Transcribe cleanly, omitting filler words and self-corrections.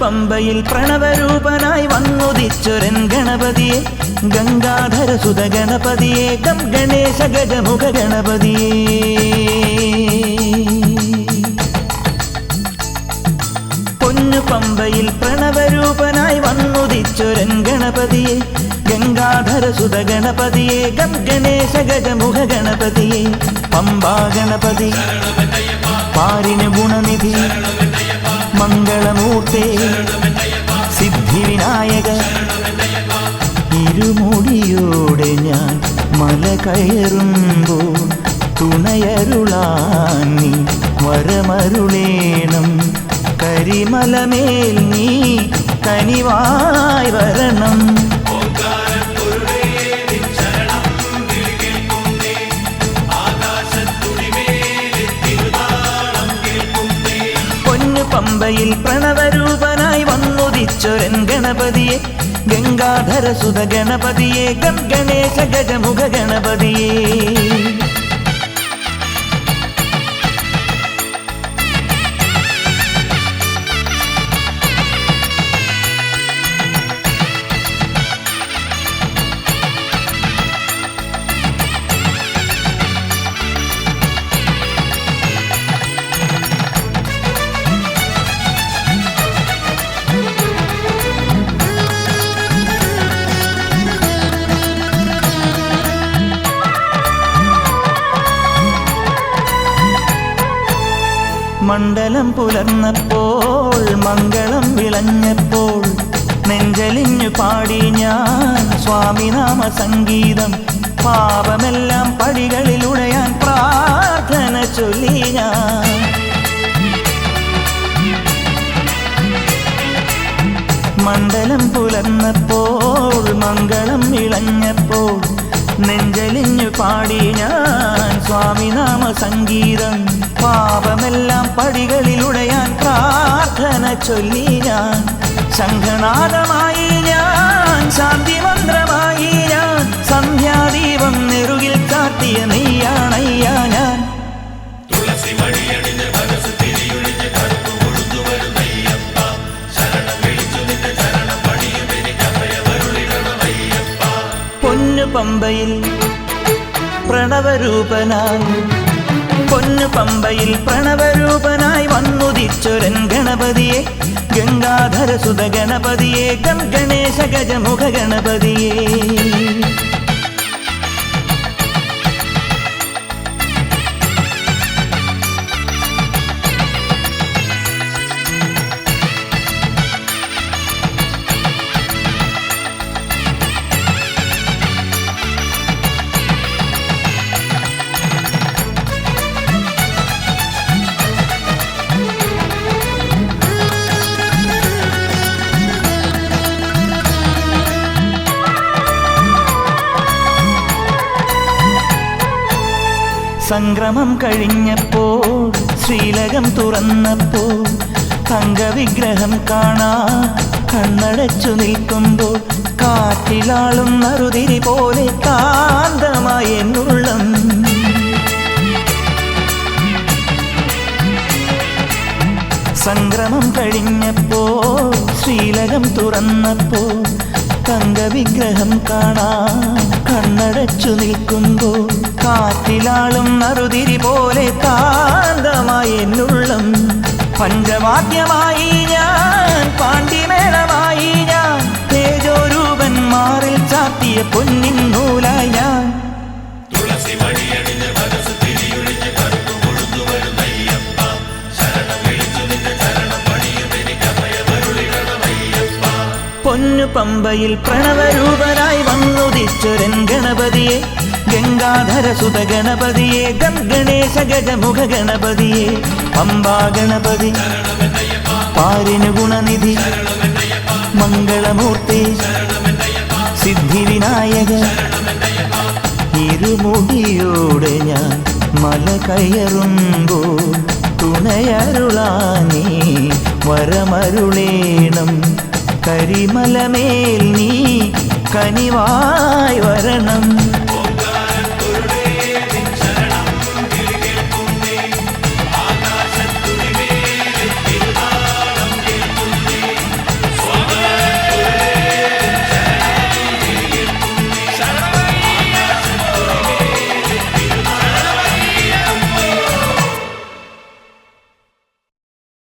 പമ്പയിൽ പ്രണവരൂപനായി വന്നുദിച്ചൊരൻ ഗണപതിയെ ഗംഗാധരസുത ഗണപതിയെ ഗം ഗണേശ ഗജമുഖ ഗണപതിയെ പൊന്നു പമ്പയിൽ പ്രണവരൂപനായി വന്നുദിച്ചൊരൻ ഗണപതിയെ ഗംഗാധരസുത ഗണപതിയെ ഗം ഗണേശ ഗജമുഖ ഗണപതിയെ പമ്പാ ഗണപതി പാരിന് ഗുണനിധി മംഗളമൂർത്തേ സിദ്ധിവിനായക ഇരുമുടിയോടെ ഞാൻ മല കയറുമ്പോൾ തുണയരുളാൻ നീ വരമരുളേണം കരിമലമേൽ നീ കനിവായി വരണം പമ്പയിൽ പ്രണവരൂപനായി വന്നുദിച്ചൊരൻ ഗണപതിയെ ഗംഗാധരസുത ഗണപതിയെ ഗം ഗണേശ ഗജമുഖ ഗണപതിയെ മണ്ഡലം പുലർന്നപ്പോൾ മംഗളം വിളഞ്ഞപ്പോൾ നെഞ്ചലിഞ്ഞു പാടി ഞാൻ സ്വാമിനാമ സംഗീതം പാപമെല്ലാം പടികളിലുടയാൻ പ്രാർത്ഥന ചൊല്ലി ഞാൻ മണ്ഡലം പുലർന്നപ്പോൾ മംഗളം വിളഞ്ഞപ്പോൾ നെഞ്ചലിഞ്ഞു പാടി ഞാൻ സ്വാമിനാമ സംഗീതം പാപമെല്ലാം പടികളിലുടയാൻ പ്രാർത്ഥന ചൊല്ലി ഞാൻ ശംഖനാദമായി ഞാൻ ശാന്തി മന്ത്രമായി ഞാൻ സന്ധ്യാദീപം നെറുകിൽ കാട്ടിയ നെയ്യാണയ്യാ ഞാൻ പൊന്നു പമ്പയിൽ പ്രണവരൂപനായി പൊന്നു പമ്പയിൽ പ്രണവരൂപനായി വന്നുദിച്ചൊരൻ ഗണപതിയെ ഗംഗാധരസുത ഗണപതിയെ ഗം ഗണേശ ഗജമുഖ ഗണപതിയെ സംക്രമം കഴിഞ്ഞപ്പോൾ ശ്രീലകം തുറന്നപ്പോൾ തങ്കവിഗ്രഹം കാണാൻ കണ്ണടച്ചു നിൽക്കുമ്പോൾ കാറ്റിലാളും നറുതിരി പോലെ കാന്തമായി എന്നുള്ളം സംക്രമം കഴിഞ്ഞപ്പോൾ ശ്രീലകം തുറന്നപ്പോൾ തങ്കവിഗ്രഹം കാണാൻ കണ്ണടച്ചു നിൽക്കുമ്പോൾ കാറ്റിലാളും നറുതിരി പോലെ കാന്തമായി എന്നുള്ളം പഞ്ചവാദ്യമായി ഞാൻ പാണ്ഡിമേളമായി ഞാൻ തേജോരൂപൻ മാറിൽ ചാത്തിയ പൊന്നിൻ നൂലായി ഞാൻ പൊന്നു പമ്പയിൽ പ്രണവരൂപനായി വന്നുദിച്ചൊരൻ ഗണപതിയെ ഗംഗാധരസുത ഗണപതിയെ ഗം ഗണേശ ഗജമുഖ ഗണപതിയെ പമ്പാ ഗണപതി പാരിന് ഗുണനിധി മംഗളമൂർത്തി സിദ്ധിവിനായക ഇരുമുടിയോടെ ഞാൻ മല കയറുമ്പോൾ തുണയരുളാനീ വരമരുളേണം കരിമലമേൽ നീ കനിവായി വരണം.